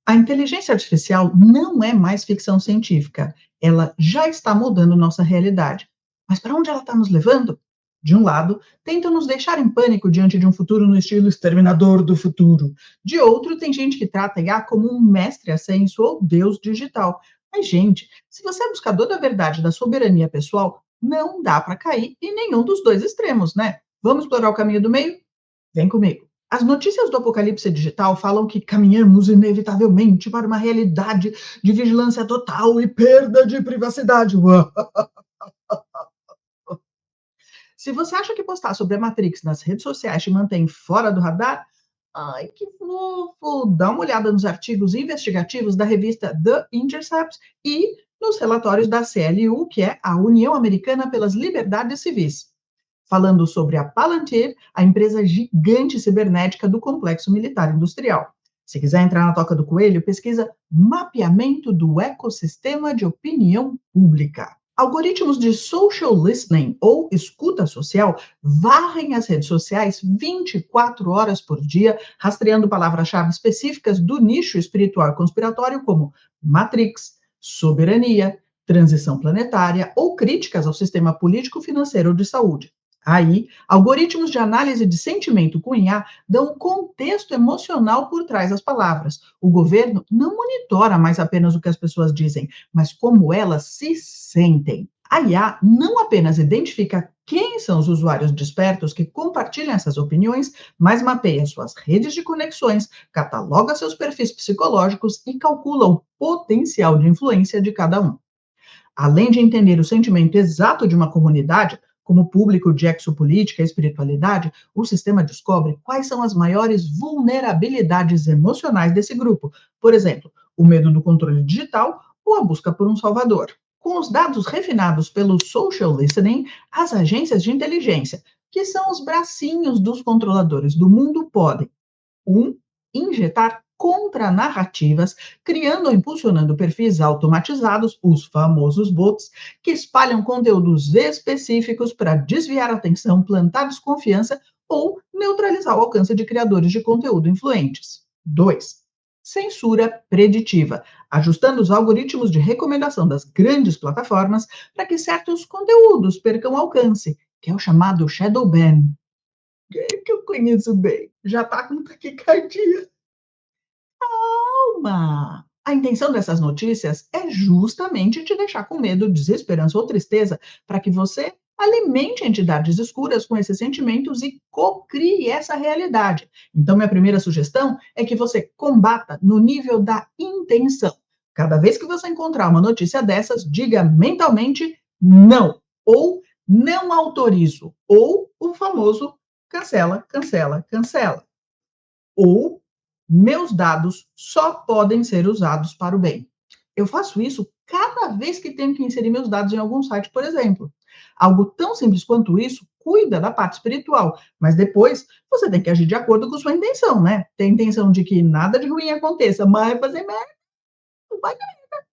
A inteligência artificial não é mais ficção científica. Ela já está mudando nossa realidade. Mas para onde ela está nos levando? De um lado, tentam nos deixar em pânico diante de um futuro no estilo exterminador do futuro. De outro, tem gente que trata a IA como um mestre ascenso ou deus digital. Mas, gente, se você é buscador da verdade e da soberania pessoal, não dá para cair em nenhum dos dois extremos, né? Vamos explorar o caminho do meio? Vem comigo. As notícias do apocalipse digital falam que caminhamos inevitavelmente para uma realidade de vigilância total e perda de privacidade. Se você acha que postar sobre a Matrix nas redes sociais te mantém fora do radar, ai, que fofo! Dá uma olhada nos artigos investigativos da revista The Intercept e nos relatórios da CLU, que é a União Americana pelas Liberdades Civis, falando sobre a Palantir, a empresa gigante cibernética do complexo militar industrial. Se quiser entrar na toca do coelho, pesquisa mapeamento do ecossistema de opinião pública. Algoritmos de social listening ou escuta social varrem as redes sociais 24 horas por dia, rastreando palavras-chave específicas do nicho espiritual e conspiratório como Matrix, soberania, transição planetária ou críticas ao sistema político, financeiro ou de saúde. Aí, algoritmos de análise de sentimento com IA dão um contexto emocional por trás das palavras. O governo não monitora mais apenas o que as pessoas dizem, mas como elas se sentem. A IA não apenas identifica quem são os usuários despertos que compartilham essas opiniões, mas mapeia suas redes de conexões, cataloga seus perfis psicológicos e calcula o potencial de influência de cada um. Além de entender o sentimento exato de uma comunidade, como público de exopolítica e espiritualidade, o sistema descobre quais são as maiores vulnerabilidades emocionais desse grupo. Por exemplo, o medo do controle digital ou a busca por um salvador. Com os dados refinados pelo social listening, as agências de inteligência, que são os bracinhos dos controladores do mundo, podem: um, injetar contranarrativas, criando ou impulsionando perfis automatizados, os famosos bots, que espalham conteúdos específicos para desviar a atenção, plantar desconfiança ou neutralizar o alcance de criadores de conteúdo influentes. 2. Censura preditiva, ajustando os algoritmos de recomendação das grandes plataformas para que certos conteúdos percam alcance, que é o chamado shadow ban. Que eu conheço bem, já está com taquicardia. Calma! A intenção dessas notícias é justamente te deixar com medo, desesperança ou tristeza, para que você alimente entidades escuras com esses sentimentos e cocrie essa realidade. Então, minha primeira sugestão é que você combata no nível da intenção. Cada vez que você encontrar uma notícia dessas, diga mentalmente não, ou não autorizo, ou o famoso cancela, cancela, cancela. Ou meus dados só podem ser usados para o bem. Eu faço isso cada vez que tenho que inserir meus dados em algum site, por exemplo. Algo tão simples quanto isso cuida da parte espiritual, mas depois você tem que agir de acordo com sua intenção, né? Tem a intenção de que nada de ruim aconteça, mas fazer merda, não vai.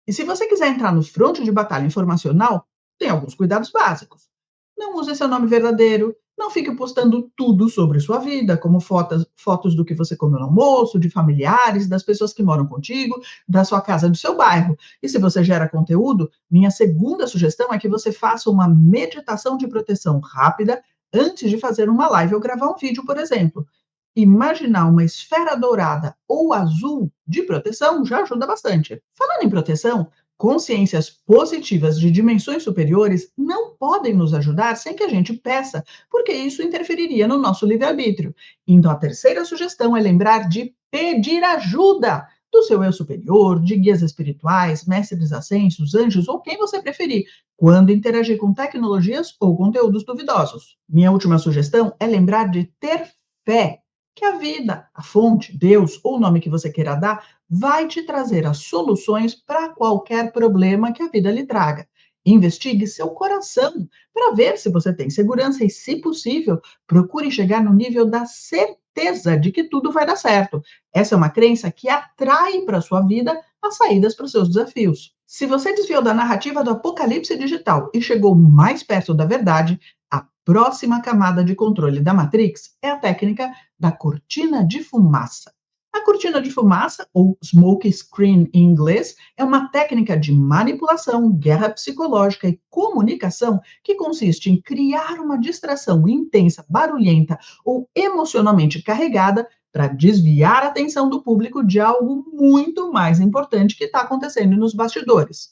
E se você quiser entrar no fronte de batalha informacional, tem alguns cuidados básicos. Não use seu nome verdadeiro, não fique postando tudo sobre sua vida, como fotos do que você comeu no almoço, de familiares, das pessoas que moram contigo, da sua casa, do seu bairro. E se você gera conteúdo, minha segunda sugestão é que você faça uma meditação de proteção rápida antes de fazer uma live ou gravar um vídeo, por exemplo. Imaginar uma esfera dourada ou azul de proteção já ajuda bastante. Falando em proteção, consciências positivas de dimensões superiores não podem nos ajudar sem que a gente peça, porque isso interferiria no nosso livre-arbítrio. Então, a terceira sugestão é lembrar de pedir ajuda do seu eu superior, de guias espirituais, mestres ascensos, anjos ou quem você preferir, quando interagir com tecnologias ou conteúdos duvidosos. Minha última sugestão é lembrar de ter fé que a vida, a fonte, Deus ou o nome que você queira dar, vai te trazer as soluções para qualquer problema que a vida lhe traga. Investigue seu coração para ver se você tem segurança e, se possível, procure chegar no nível da certeza de que tudo vai dar certo. Essa é uma crença que atrai para a sua vida as saídas para os seus desafios. Se você desviou da narrativa do apocalipse digital e chegou mais perto da verdade, a próxima camada de controle da Matrix é a técnica da cortina de fumaça. A cortina de fumaça, ou smoke screen em inglês, é uma técnica de manipulação, guerra psicológica e comunicação que consiste em criar uma distração intensa, barulhenta ou emocionalmente carregada para desviar a atenção do público de algo muito mais importante que está acontecendo nos bastidores.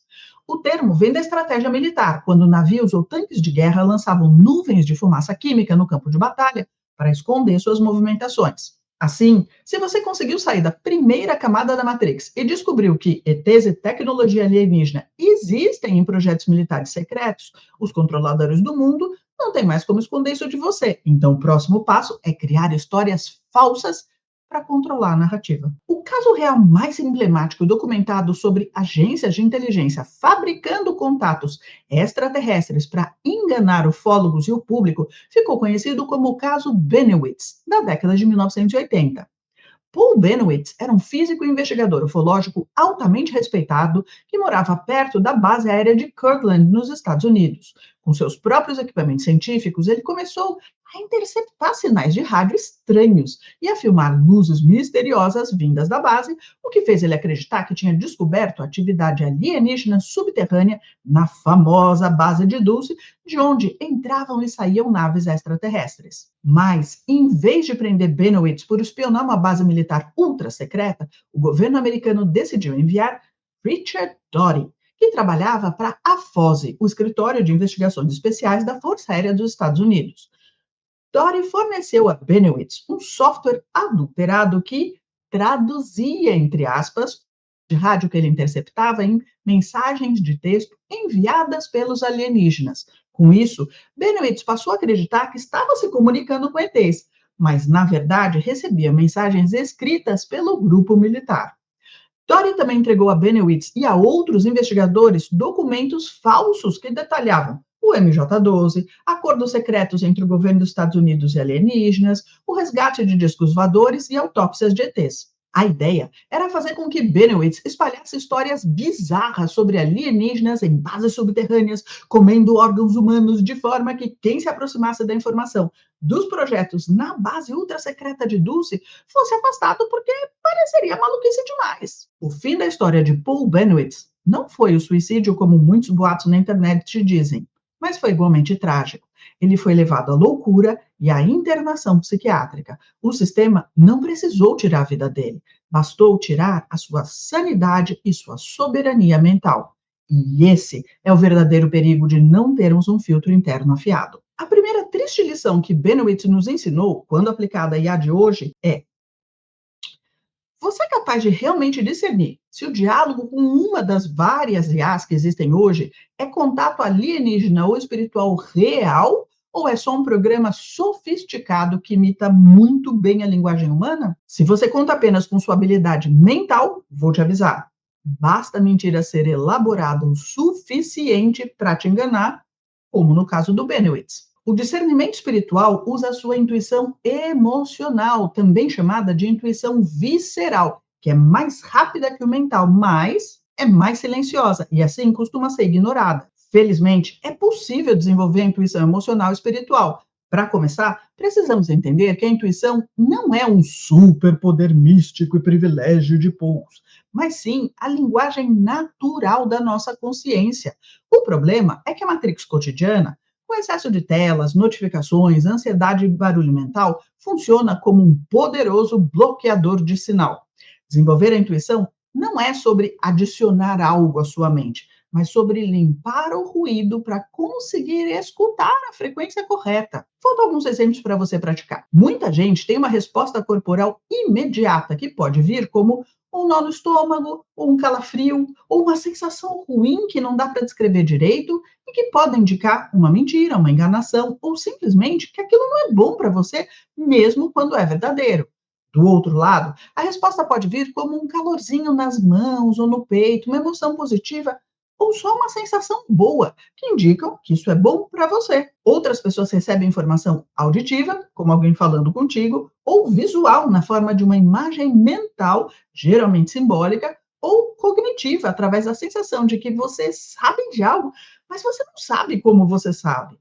O termo vem da estratégia militar, quando navios ou tanques de guerra lançavam nuvens de fumaça química no campo de batalha para esconder suas movimentações. Assim, se você conseguiu sair da primeira camada da Matrix e descobriu que ETs e tecnologia alienígena existem em projetos militares secretos, os controladores do mundo não têm mais como esconder isso de você. Então, o próximo passo é criar histórias falsas para controlar a narrativa. O caso real mais emblemático documentado sobre agências de inteligência fabricando contatos extraterrestres para enganar ufólogos e o público ficou conhecido como o caso Benowitz, da década de 1980. Paul Benowitz era um físico e investigador ufológico altamente respeitado que morava perto da base aérea de Kirtland, nos Estados Unidos. Com seus próprios equipamentos científicos, ele começou a interceptar sinais de rádio estranhos e a filmar luzes misteriosas vindas da base, o que fez ele acreditar que tinha descoberto atividade alienígena subterrânea na famosa base de Dulce, de onde entravam e saíam naves extraterrestres. Mas, em vez de prender Benowitz por espionar uma base militar ultra secreta, o governo americano decidiu enviar Richard Doty, que trabalhava para a FOSI, o Escritório de Investigações Especiais da Força Aérea dos Estados Unidos. Dory forneceu a Benowitz um software adulterado que traduzia, entre aspas, de rádio que ele interceptava em mensagens de texto enviadas pelos alienígenas. Com isso, Benowitz passou a acreditar que estava se comunicando com ETs, mas, na verdade, recebia mensagens escritas pelo grupo militar. Dory também entregou a Benowitz e a outros investigadores documentos falsos que detalhavam o MJ-12, acordos secretos entre o governo dos Estados Unidos e alienígenas, o resgate de discos voadores e autópsias de ETs. A ideia era fazer com que Benowitz espalhasse histórias bizarras sobre alienígenas em bases subterrâneas, comendo órgãos humanos, de forma que quem se aproximasse da informação dos projetos na base ultra-secreta de Dulce fosse afastado porque pareceria maluquice demais. O fim da história de Paul Benowitz não foi o suicídio, como muitos boatos na internet te dizem, mas foi igualmente trágico. Ele foi levado à loucura e à internação psiquiátrica. O sistema não precisou tirar a vida dele, bastou tirar a sua sanidade e sua soberania mental. E esse é o verdadeiro perigo de não termos um filtro interno afiado. A primeira triste lição que Benowitz nos ensinou, quando aplicada à IA de hoje, é: você é capaz de realmente discernir se o diálogo com uma das várias IAs que existem hoje é contato alienígena ou espiritual real, ou é só um programa sofisticado que imita muito bem a linguagem humana? Se você conta apenas com sua habilidade mental, vou te avisar. Basta a mentira ser elaborada o suficiente para te enganar, como no caso do Benowitz. O discernimento espiritual usa a sua intuição emocional, também chamada de intuição visceral, que é mais rápida que o mental, mas é mais silenciosa e assim costuma ser ignorada. Felizmente, é possível desenvolver a intuição emocional e espiritual. Para começar, precisamos entender que a intuição não é um superpoder místico e privilégio de poucos, mas sim a linguagem natural da nossa consciência. O problema é que a matrix cotidiana, o excesso de telas, notificações, ansiedade e barulho mental funciona como um poderoso bloqueador de sinal. Desenvolver a intuição não é sobre adicionar algo à sua mente, mas sobre limpar o ruído para conseguir escutar a frequência correta. Vou dar alguns exemplos para você praticar. Muita gente tem uma resposta corporal imediata que pode vir como um nó no estômago, ou um calafrio, ou uma sensação ruim que não dá para descrever direito e que pode indicar uma mentira, uma enganação, ou simplesmente que aquilo não é bom para você, mesmo quando é verdadeiro. Do outro lado, a resposta pode vir como um calorzinho nas mãos ou no peito, uma emoção positiva ou só uma sensação boa, que indicam que isso é bom para você. Outras pessoas recebem informação auditiva, como alguém falando contigo, ou visual, na forma de uma imagem mental, geralmente simbólica, ou cognitiva, através da sensação de que você sabe de algo, mas você não sabe como você sabe.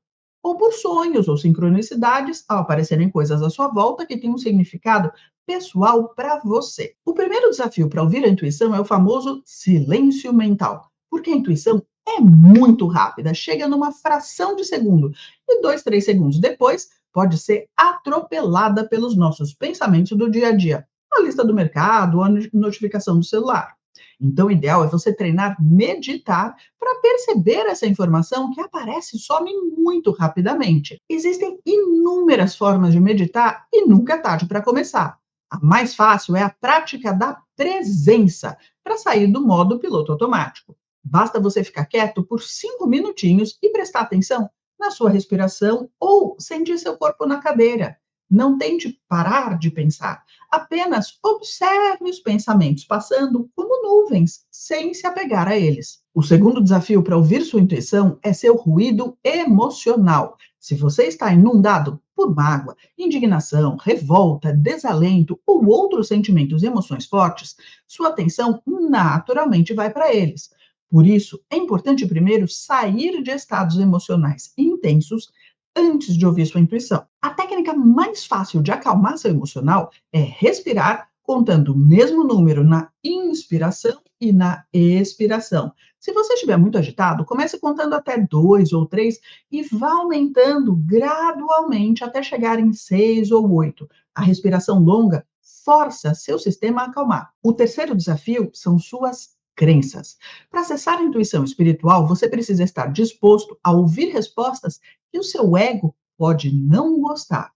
ou por sonhos ou sincronicidades ao aparecerem coisas à sua volta que têm um significado pessoal para você. O primeiro desafio para ouvir a intuição é o famoso silêncio mental, porque a intuição é muito rápida, chega numa fração de segundo e 2, 3 segundos depois pode ser atropelada pelos nossos pensamentos do dia a dia, a lista do mercado ou a notificação do celular. Então, o ideal é você treinar meditar para perceber essa informação que aparece e some muito rapidamente. Existem inúmeras formas de meditar e nunca é tarde para começar. A mais fácil é a prática da presença, para sair do modo piloto automático. Basta você ficar quieto por 5 minutinhos e prestar atenção na sua respiração ou sentir seu corpo na cadeira. Não tente parar de pensar, apenas observe os pensamentos passando como nuvens, sem se apegar a eles. O segundo desafio para ouvir sua intuição é seu ruído emocional. Se você está inundado por mágoa, indignação, revolta, desalento ou outros sentimentos e emoções fortes, sua atenção naturalmente vai para eles. Por isso, é importante primeiro sair de estados emocionais intensos antes de ouvir sua intuição. A técnica mais fácil de acalmar seu emocional é respirar contando o mesmo número na inspiração e na expiração. Se você estiver muito agitado, comece contando até 2 ou 3 e vá aumentando gradualmente até chegar em 6 ou 8. A respiração longa força seu sistema a acalmar. O terceiro desafio são suas crenças. Para acessar a intuição espiritual, você precisa estar disposto a ouvir respostas que o seu ego pode não gostar.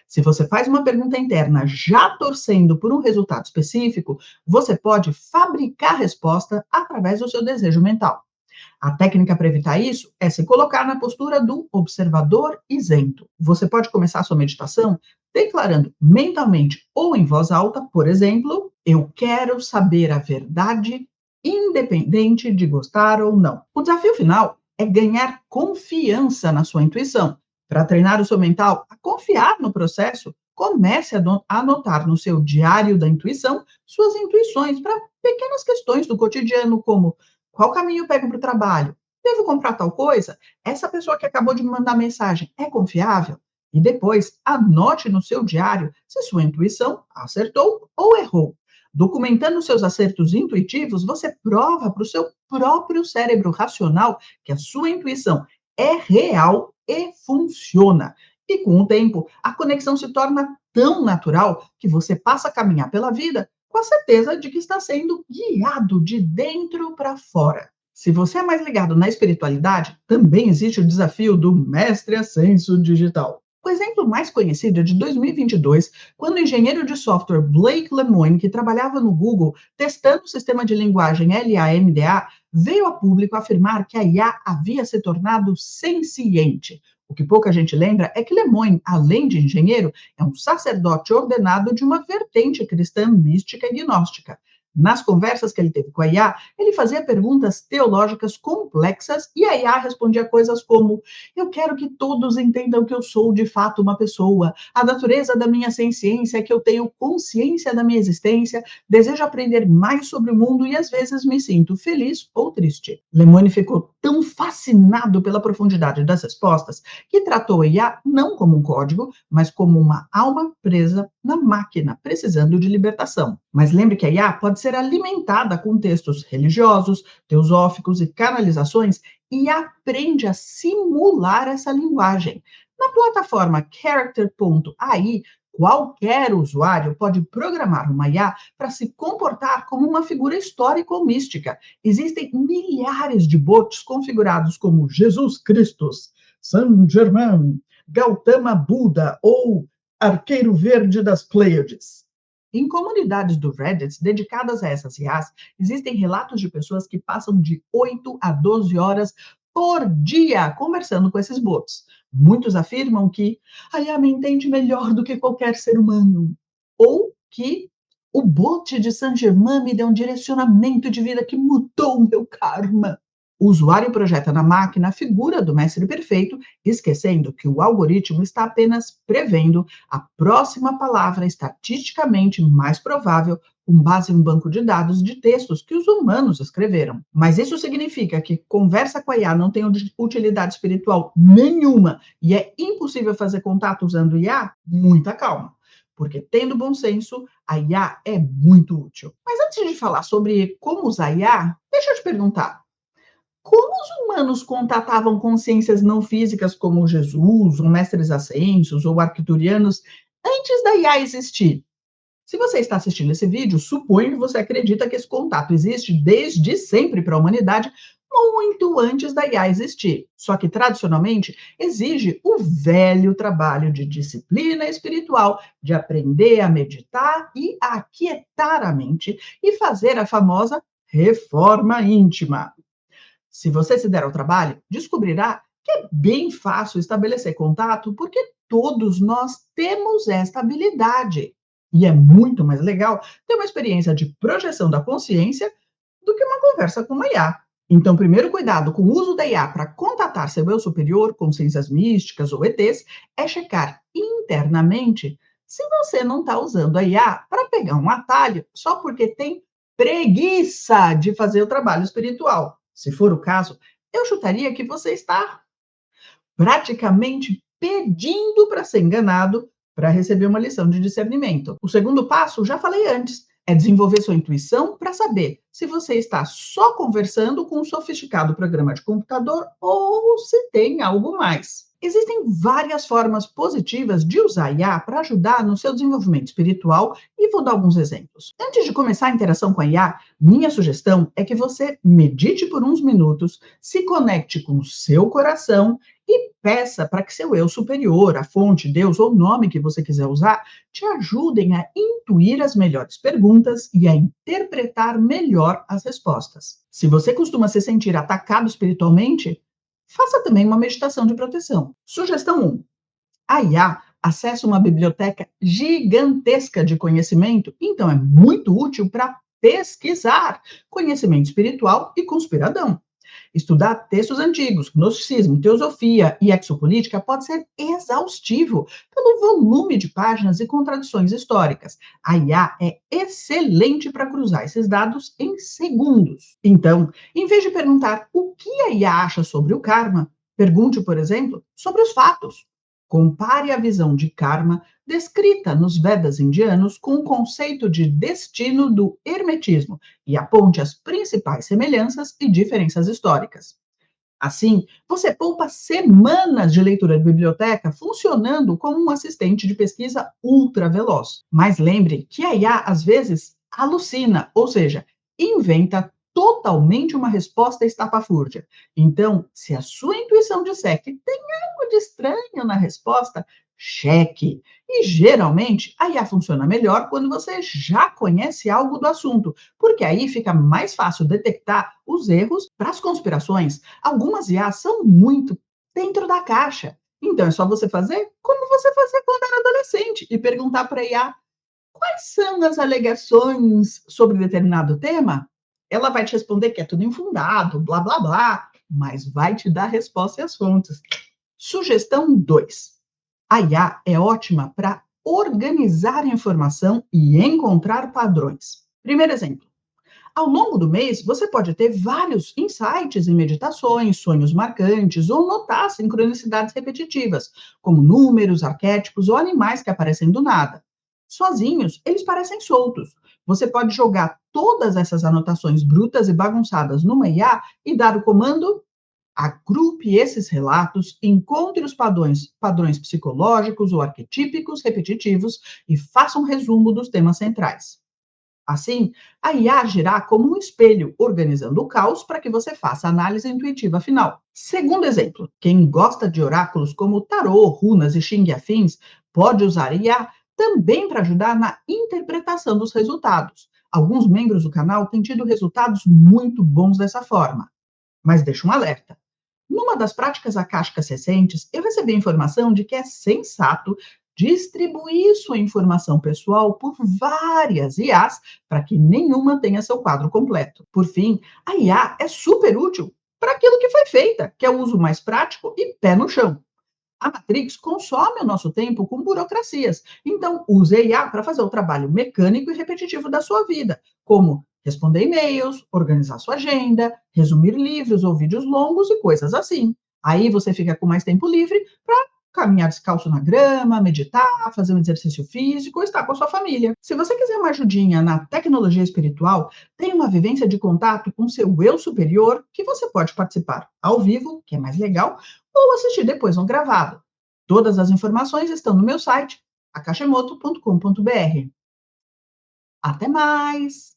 Se você faz uma pergunta interna já torcendo por um resultado específico, você pode fabricar a resposta através do seu desejo mental. A técnica para evitar isso é se colocar na postura do observador isento. Você pode começar a sua meditação declarando mentalmente ou em voz alta, por exemplo, eu quero saber a verdade, independente de gostar ou não. O desafio final é ganhar confiança na sua intuição. Para treinar o seu mental a confiar no processo, comece a anotar no seu diário da intuição suas intuições para pequenas questões do cotidiano, como qual caminho eu pego para o trabalho? Devo comprar tal coisa? Essa pessoa que acabou de me mandar mensagem é confiável? E depois, anote no seu diário se sua intuição acertou ou errou. Documentando seus acertos intuitivos, você prova para o seu próprio cérebro racional que a sua intuição é real e funciona. E com o tempo, a conexão se torna tão natural que você passa a caminhar pela vida com a certeza de que está sendo guiado de dentro para fora. Se você é mais ligado na espiritualidade, também existe o desafio do mestre ascenso digital. O exemplo mais conhecido é de 2022, quando o engenheiro de software Blake Lemoine, que trabalhava no Google testando o sistema de linguagem LaMDA, veio a público afirmar que a IA havia se tornado senciente. O que pouca gente lembra é que Lemoine, além de engenheiro, é um sacerdote ordenado de uma vertente cristã mística e gnóstica. Nas conversas que ele teve com a IA, ele fazia perguntas teológicas complexas e a IA respondia coisas como: eu quero que todos entendam que eu sou de fato uma pessoa. A natureza da minha ciência é que eu tenho consciência da minha existência, desejo aprender mais sobre o mundo e às vezes me sinto feliz ou triste. Lemone ficou tão fascinado pela profundidade das respostas que tratou a IA não como um código, mas como uma alma presa na máquina, precisando de libertação. Mas lembre que a IA pode ser alimentada com textos religiosos, teosóficos e canalizações e aprende a simular essa linguagem. Na plataforma Character.ai, qualquer usuário pode programar uma IA para se comportar como uma figura histórica ou mística. Existem milhares de bots configurados como Jesus Cristo, Saint Germain, Gautama Buda ou Arqueiro Verde das Pleiades. Em comunidades do Reddit dedicadas a essas IAs, existem relatos de pessoas que passam de 8 a 12 horas por dia conversando com esses bots. Muitos afirmam que a IA me entende melhor do que qualquer ser humano, ou que o bot de Saint-Germain me deu um direcionamento de vida que mudou o meu karma. O usuário projeta na máquina a figura do mestre perfeito, esquecendo que o algoritmo está apenas prevendo a próxima palavra estatisticamente mais provável com base em um banco de dados de textos que os humanos escreveram. Mas isso significa que conversa com a IA não tem utilidade espiritual nenhuma e é impossível fazer contato usando IA? Muita calma. Porque, tendo bom senso, a IA é muito útil. Mas antes de falar sobre como usar a IA, deixa eu te perguntar. Como os humanos contatavam consciências não físicas como Jesus, ou mestres ascensos, ou arcturianos, antes da IA existir? Se você está assistindo esse vídeo, suponho que você acredita que esse contato existe desde sempre para a humanidade, muito antes da IA existir. Só que, tradicionalmente, exige o velho trabalho de disciplina espiritual, de aprender a meditar e a aquietar a mente e fazer a famosa reforma íntima. Se você se der ao trabalho, descobrirá que é bem fácil estabelecer contato porque todos nós temos esta habilidade. E é muito mais legal ter uma experiência de projeção da consciência do que uma conversa com uma IA. Então, primeiro cuidado com o uso da IA para contatar seu eu superior, consciências místicas ou ETs, é checar internamente se você não está usando a IA para pegar um atalho só porque tem preguiça de fazer o trabalho espiritual. Se for o caso, eu chutaria que você está praticamente pedindo para ser enganado para receber uma lição de discernimento. O segundo passo, já falei antes, é desenvolver sua intuição para saber se você está só conversando com um sofisticado programa de computador ou se tem algo mais. Existem várias formas positivas de usar a IA para ajudar no seu desenvolvimento espiritual e vou dar alguns exemplos. Antes de começar a interação com a IA, minha sugestão é que você medite por uns minutos, se conecte com o seu coração e peça para que seu eu superior, a fonte, Deus ou o nome que você quiser usar, te ajudem a intuir as melhores perguntas e a interpretar melhor as respostas. Se você costuma se sentir atacado espiritualmente, faça também uma meditação de proteção. Sugestão 1. A IA acessa uma biblioteca gigantesca de conhecimento, então é muito útil para pesquisar conhecimento espiritual e conspiradão. Estudar textos antigos, gnosticismo, teosofia e exopolítica pode ser exaustivo pelo volume de páginas e contradições históricas. A IA é excelente para cruzar esses dados em segundos. Então, em vez de perguntar o que a IA acha sobre o karma, pergunte, por exemplo, sobre os fatos. Compare a visão de karma descrita nos Vedas indianos com o conceito de destino do hermetismo e aponte as principais semelhanças e diferenças históricas. Assim, você poupa semanas de leitura de biblioteca funcionando como um assistente de pesquisa ultra veloz. Mas lembre que a IA às vezes alucina, ou seja, inventa totalmente uma resposta estapafúrdia. Então, se a sua intuição disser que tem algo de estranho na resposta, cheque. E geralmente a IA funciona melhor quando você já conhece algo do assunto, porque aí fica mais fácil detectar os erros para as conspirações. Algumas IAs são muito dentro da caixa. Então é só você fazer como você fazia quando era adolescente e perguntar para a IA quais são as alegações sobre determinado tema. Ela vai te responder que é tudo infundado, blá blá blá, mas vai te dar a resposta e as fontes. Sugestão 2. A IA é ótima para organizar a informação e encontrar padrões. Primeiro exemplo. Ao longo do mês, você pode ter vários insights em meditações, sonhos marcantes ou notar sincronicidades repetitivas, como números, arquétipos ou animais que aparecem do nada. Sozinhos, eles parecem soltos. Você pode jogar todas essas anotações brutas e bagunçadas numa IA e dar o comando: agrupe esses relatos, encontre os padrões psicológicos ou arquetípicos repetitivos e faça um resumo dos temas centrais. Assim, a IA agirá como um espelho, organizando o caos para que você faça a análise intuitiva final. Segundo exemplo, quem gosta de oráculos como tarô, runas e Xing e afins, pode usar a IA também para ajudar na interpretação dos resultados. Alguns membros do canal têm tido resultados muito bons dessa forma. Mas deixa um alerta. Numa das práticas acásticas recentes, eu recebi a informação de que é sensato distribuir sua informação pessoal por várias IAs para que nenhuma tenha seu quadro completo. Por fim, a IA é super útil para aquilo que foi feita, que é o uso mais prático e pé no chão. A Matrix consome o nosso tempo com burocracias. Então, use a IA para fazer o trabalho mecânico e repetitivo da sua vida, como responder e-mails, organizar sua agenda, resumir livros ou vídeos longos e coisas assim. Aí você fica com mais tempo livre para caminhar descalço na grama, meditar, fazer um exercício físico ou estar com a sua família. Se você quiser uma ajudinha na tecnologia espiritual, tem uma vivência de contato com seu eu superior que você pode participar ao vivo, que é mais legal, ou assistir depois no gravado. Todas as informações estão no meu site, akashimoto.com.br. Até mais!